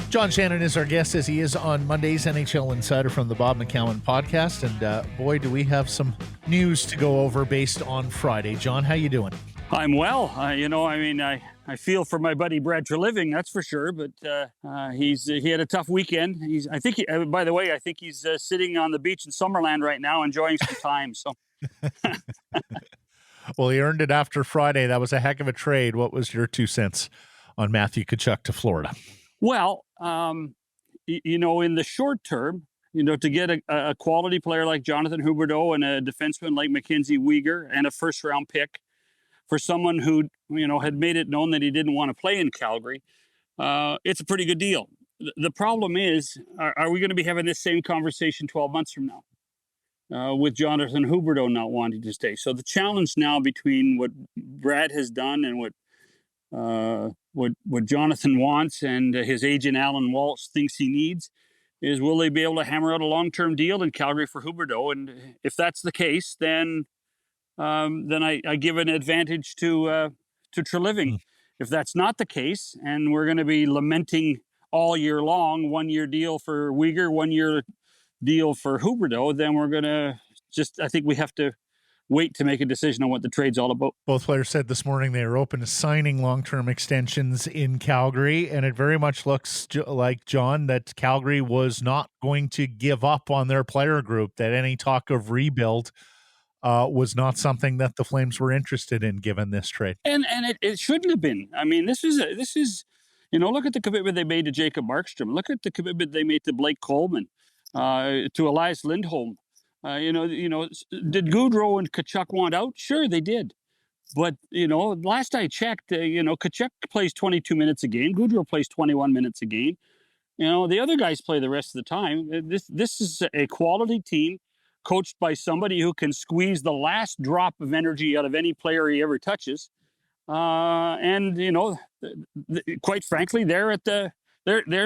John Shannon is our guest, as he is on Monday's NHL Insider from the Bob McCown podcast. And boy, do we have some news to go over based on Friday. John, how you doing? I'm well. I feel for my buddy Brad Treliving, that's for sure. But he had a tough weekend. By the way, I think he's sitting on the beach in Summerland right now, enjoying some time. So, well, he earned it after Friday. That was a heck of a trade. What was your 2 cents on Matthew Tkachuk to Florida? Well, in the short term, to get a quality player like Jonathan Huberdeau and a defenseman like Mackenzie Weegar and a first-round pick for someone who, had made it known that he didn't want to play in Calgary, it's a pretty good deal. The problem is, are we going to be having this same conversation 12 months from now with Jonathan Huberdeau not wanting to stay? So the challenge now between what Brad has done and what Jonathan wants and his agent Alan Walsh thinks he needs is, will they be able to hammer out a long-term deal in Calgary for Huberdeau? And if that's the case, then I give an advantage to Treliving. If that's not the case, and we're going to be lamenting all year long, 1 year deal for Weegar, 1 year deal for Huberdeau, then we're going to I think we have to wait to make a decision on what the trade's all about. Both players said this morning they are open to signing long-term extensions in Calgary, and it very much looks like, John, that Calgary was not going to give up on their player group, that any talk of rebuild was not something that the Flames were interested in, given this trade. And it shouldn't have been. I mean, this is look at the commitment they made to Jacob Markstrom. Look at the commitment they made to Blake Coleman, to Elias Lindholm. Did Gaudreau and Tkachuk want out? Sure, they did. But, last I checked, Tkachuk plays 22 minutes a game. Gaudreau plays 21 minutes a game. The other guys play the rest of the time. This is a quality team coached by somebody who can squeeze the last drop of energy out of any player he ever touches. Quite frankly, they're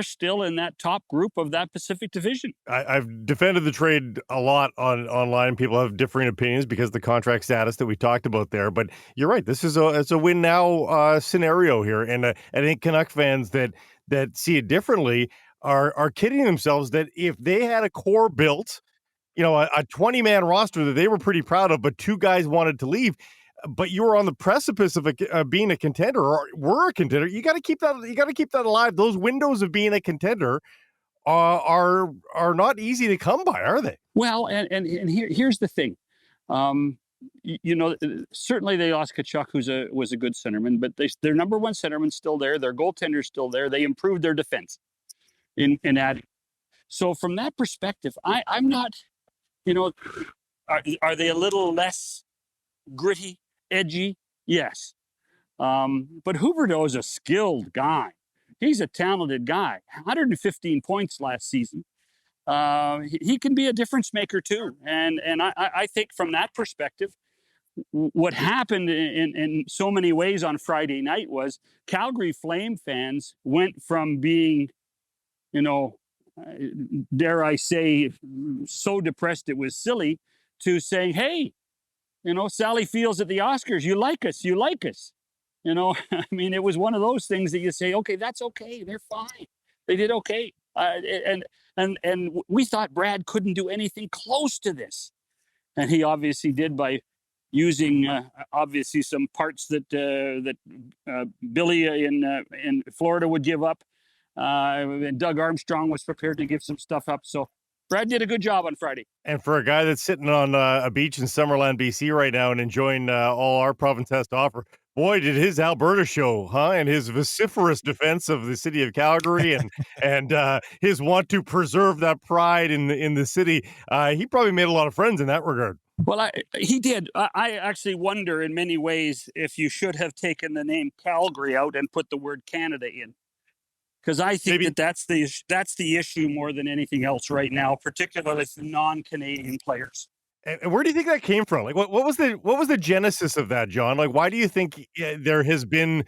still in that top group of that Pacific Division. I've defended the trade a lot online. People have differing opinions because of the contract status that we talked about there. But you're right. This is a win now scenario here. And I think Canuck fans that see it differently are kidding themselves that if they had a core built, a 20-man roster that they were pretty proud of, but two guys wanted to leave, but you were on the precipice of being a contender, or were a contender. You got to keep that. You got to keep that alive. Those windows of being a contender are not easy to come by, are they? Well, and here's the thing. Certainly they lost Tkachuk, who was a good centerman, but their number one centerman's still there. Their goaltender's still there. They improved their defense in adding. So from that perspective, I'm not. Are they a little less gritty, edgy? Yes. But Huberdeau is a skilled guy. He's a talented guy. 115 points last season. He can be a difference maker too. And I think from that perspective, what happened in so many ways on Friday night was Calgary Flame fans went from being, dare I say, so depressed it was silly, to saying, hey, Sally Fields at the Oscars, you like us. I mean, it was one of those things that you say, okay, that's okay. They're fine. They did okay. And we thought Brad couldn't do anything close to this. And he obviously did by using obviously some parts that Billy in Florida would give up. And Doug Armstrong was prepared to give some stuff up. So Brad did a good job on Friday. And for a guy that's sitting on a beach in Summerland, BC right now and enjoying all our province has to offer, boy, did his Alberta show, huh? And his vociferous defense of the city of Calgary and his want to preserve that pride in the city. He probably made a lot of friends in that regard. Well, he did. I actually wonder in many ways if you should have taken the name Calgary out and put the word Canada in. Because I think that's the issue more than anything else right now, particularly for non-Canadian players. And where do you think that came from? Like, what was the genesis of that, John? Like, why do you think there has been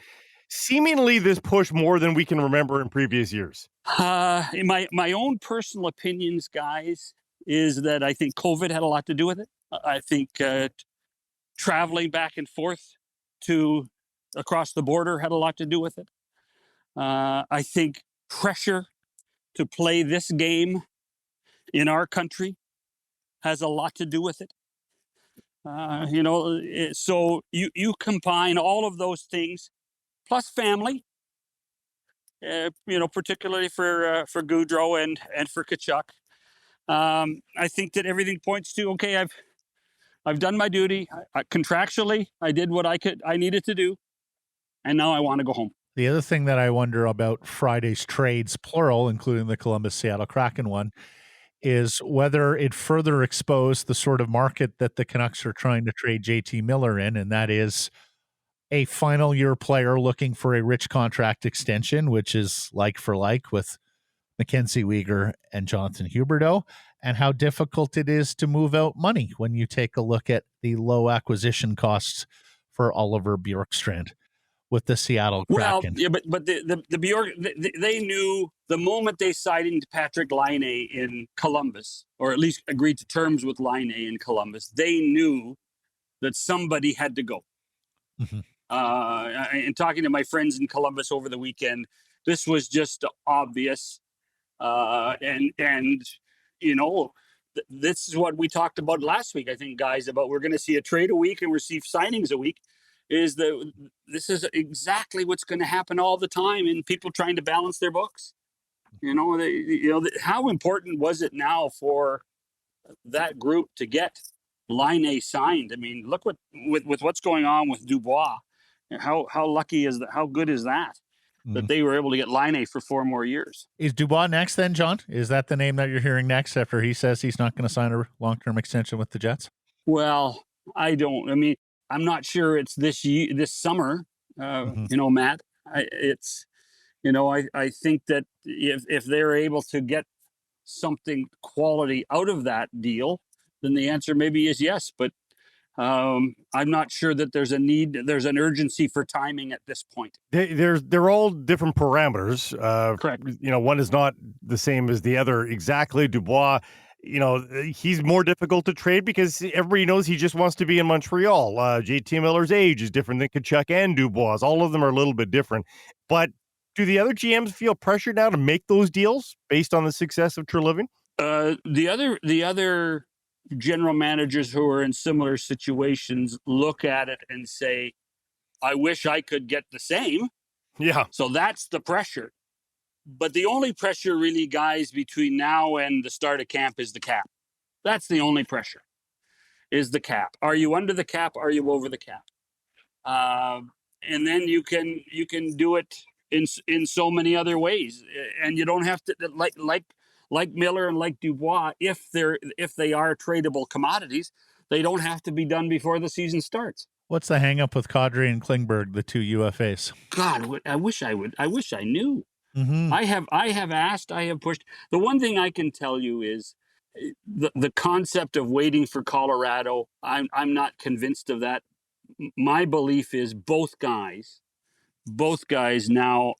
seemingly this push more than we can remember in previous years? My own personal opinions, guys, is that I think COVID had a lot to do with it. I think traveling back and forth across the border had a lot to do with it. I think pressure to play this game in our country has a lot to do with it. So you combine all of those things, plus family, particularly for Gaudreau and for Tkachuk. I think that everything points to, okay, I've done my duty. Contractually, I did what I needed to do, and now I want to go home. The other thing that I wonder about Friday's trades, plural, including the Columbus-Seattle Kraken one, is whether it further exposed the sort of market that the Canucks are trying to trade JT Miller in, and that is a final year player looking for a rich contract extension, which is like for like with Mackenzie Weegar and Jonathan Huberdeau, and how difficult it is to move out money when you take a look at the low acquisition costs for Oliver Bjorkstrand with the Seattle Kraken. Well, yeah, but the Bjork, they knew the moment they signed Patrick Laine in Columbus, or at least agreed to terms with Laine in Columbus, they knew that somebody had to go. Mm-hmm. And talking to my friends in Columbus over the weekend, this was just obvious. This is what we talked about last week, I think, guys, about we're going to see a trade a week and receive signings a week. This is exactly what's going to happen all the time in people trying to balance their books. How important was it now for that group to get Laine signed? I mean, look with what's going on with Dubois. How lucky is that? How good is that? That they were able to get Laine for 4 more years. Is Dubois next then, John? Is that the name that you're hearing next after he says he's not going to sign a long-term extension with the Jets? Well, I'm not sure it's this summer, Matt. I think that if they're able to get something quality out of that deal, then the answer maybe is yes. But I'm not sure that there's an urgency for timing at this point. They're all different parameters. Correct. One is not the same as the other exactly. Dubois, he's more difficult to trade because everybody knows he just wants to be in Montreal. JT Miller's age is different than Tkachuk and Dubois. All of them are a little bit different. But do the other GMs feel pressure now to make those deals based on the success of Treliving? The other general managers who are in similar situations look at it and say, I wish I could get the same. Yeah. So that's the pressure. But the only pressure really, guys, between now and the start of camp is the cap. That's the only pressure, is the cap. Are you under the cap? Are you over the cap? And then you can do it in so many other ways. And you don't have to, like Miller and like Dubois, if they are tradable commodities, they don't have to be done before the season starts. What's the hang up with Kadri and Klingberg, the 2 UFAs? God, I wish I knew. Mm-hmm. I have asked, I have pushed. The one thing I can tell you is the concept of waiting for Colorado. I'm not convinced of that. My belief is both guys now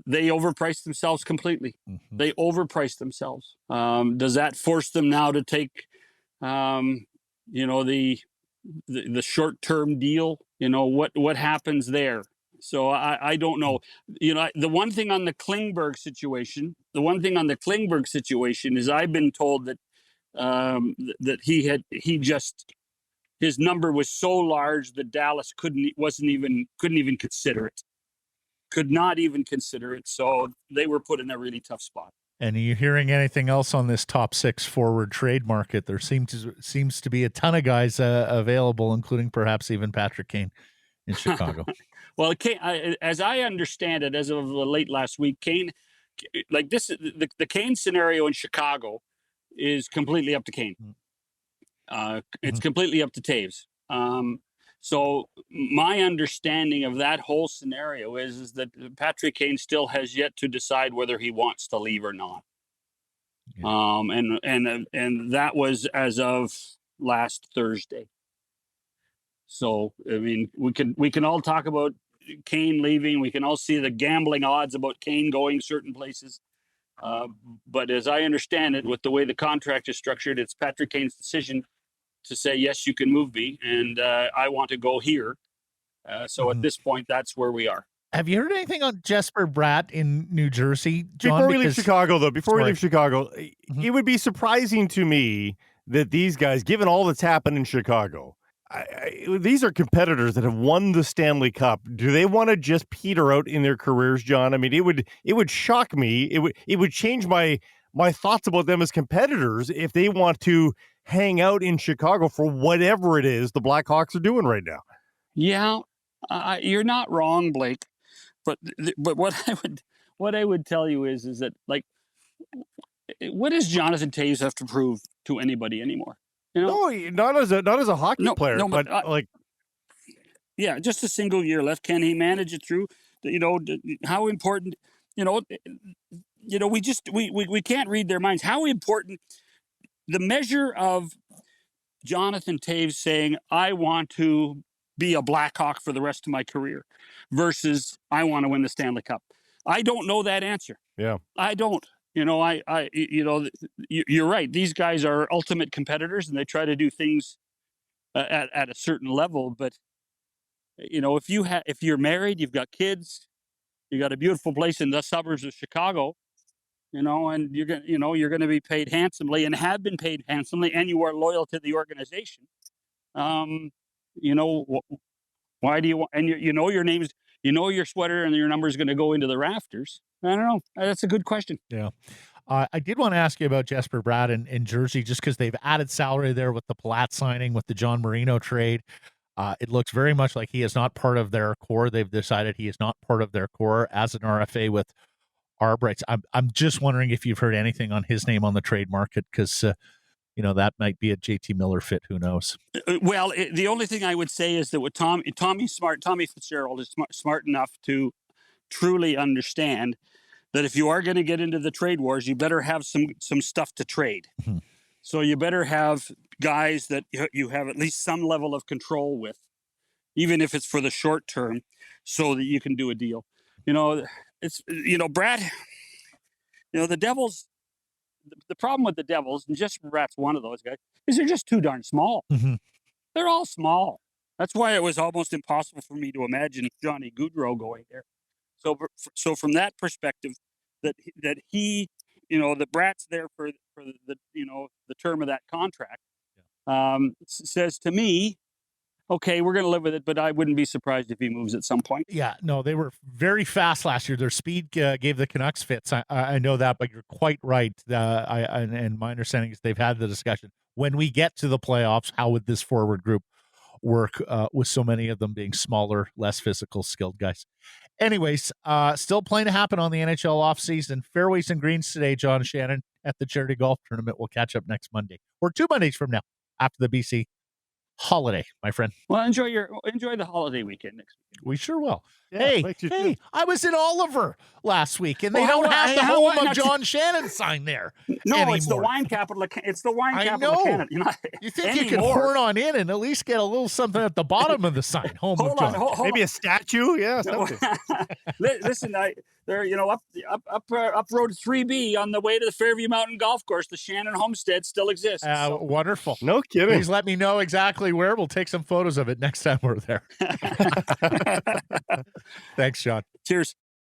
they overpriced themselves completely. Mm-hmm. They overpriced themselves. Does that force them now to take, the short-term deal? What happens there? So I don't know. The one thing on the Klingberg situation is I've been told that his number was so large that Dallas couldn't even consider it. Could not even consider it. So they were put in a really tough spot. And are you hearing anything else on this top 6 forward trade market? There seems to be a ton of guys available, including perhaps even Patrick Kane in Chicago. Well, Kane, as I understand it, as of late last week, Kane, like this, the Kane scenario in Chicago is completely up to Kane. It's completely up to Toews. So my understanding of that whole scenario is that Patrick Kane still has yet to decide whether he wants to leave or not. Yeah. And that was as of last Thursday. So I mean, we can all talk about Kane leaving. We can all see the gambling odds about Kane going certain places. But as I understand it, with the way the contract is structured, it's Patrick Kane's decision to say, yes, you can move me, and I want to go here. So at this point, that's where we are. Have you heard anything on Jesper Bratt in New Jersey, John? Before we leave Chicago, though, Mhm. it would be surprising to me that these guys, given all that's happened in Chicago, these are competitors that have won the Stanley Cup. Do they want to just peter out in their careers, John? I mean, it would shock me. It would change my thoughts about them as competitors if they want to hang out in Chicago for whatever it is the Blackhawks are doing right now. Yeah, you're not wrong, Blake. But what I would tell you is that, like, what does Jonathan Toews have to prove to anybody anymore? You know, No, not as a hockey player, no, but like, yeah, just a single year left. Can he manage it through? You know, how important? You know, we can't read their minds. How important the measure of Jonathan Toews saying, "I want to be a Blackhawk for the rest of my career," versus "I want to win the Stanley Cup." I don't know that answer. yeah. I don't. You know, you're right. These guys are ultimate competitors, and they try to do things at a certain level. But you know, if you're married, you've got kids, you got a beautiful place in the suburbs of Chicago, you know, and you're gonna be paid handsomely, and have been paid handsomely, and you are loyal to the organization. Um, you know, why do you want? And you know your name's, you know your sweater and your number is going to go into the rafters. I don't know. That's a good question. Yeah. I did want to ask you about Jesper Bratt in Jersey, just because they've added salary there with the Palat signing, with the John Marino trade. It looks very much like he is not part of their core. They've decided he is not part of their core as an RFA with Arbrights. I'm just wondering if you've heard anything on his name on the trade market, because you know, that might be a JT Miller fit. Who knows? Well, the only thing I would say is that with Tommy Fitzgerald is smart enough to truly understand that if you are going to get into the trade wars, you better have some stuff to trade. Mm-hmm. So you better have guys that you have at least some level of control with, even if it's for the short term, so that you can do a deal. You know, Brad. You know, the Devils. The problem with the Devils, and Jesper Bratt's one of those guys, is they're just too darn small. Mm-hmm. They're all small. That's why it was almost impossible for me to imagine Johnny Gaudreau going there. So from that perspective, that he, you know, the Bratt's there for the the term of that contract, says to me, okay, we're going to live with it, but I wouldn't be surprised if he moves at some point. Yeah, no, they were very fast last year. Their speed gave the Canucks fits. I know that, but you're quite right. And my understanding is they've had the discussion. When we get to the playoffs, how would this forward group work with so many of them being smaller, less physical, skilled guys? Anyways, still playing to happen on the NHL offseason. Fairways and greens today, John Shannon, at the charity golf tournament. We'll catch up next Monday, or 2 Mondays from now, after the BC holiday, my friend. Well, enjoy the holiday weekend next weekend. We sure will. Yeah, Hey, I was in Oliver last week, and they don't have the home of John Shannon sign there. No, anymore. It's the wine capital. It's the wine capital of Canada. You think you can horn on in and at least get a little something at the bottom of the sign? Home of John. Hold Maybe on. A statue. Yeah. Listen, there, up Road 3B on the way to the Fairview Mountain Golf Course, the Shannon Homestead still exists. Wonderful. No kidding. Please let me know exactly where. We'll take some photos of it next time we're there. Thanks, Sean. Cheers.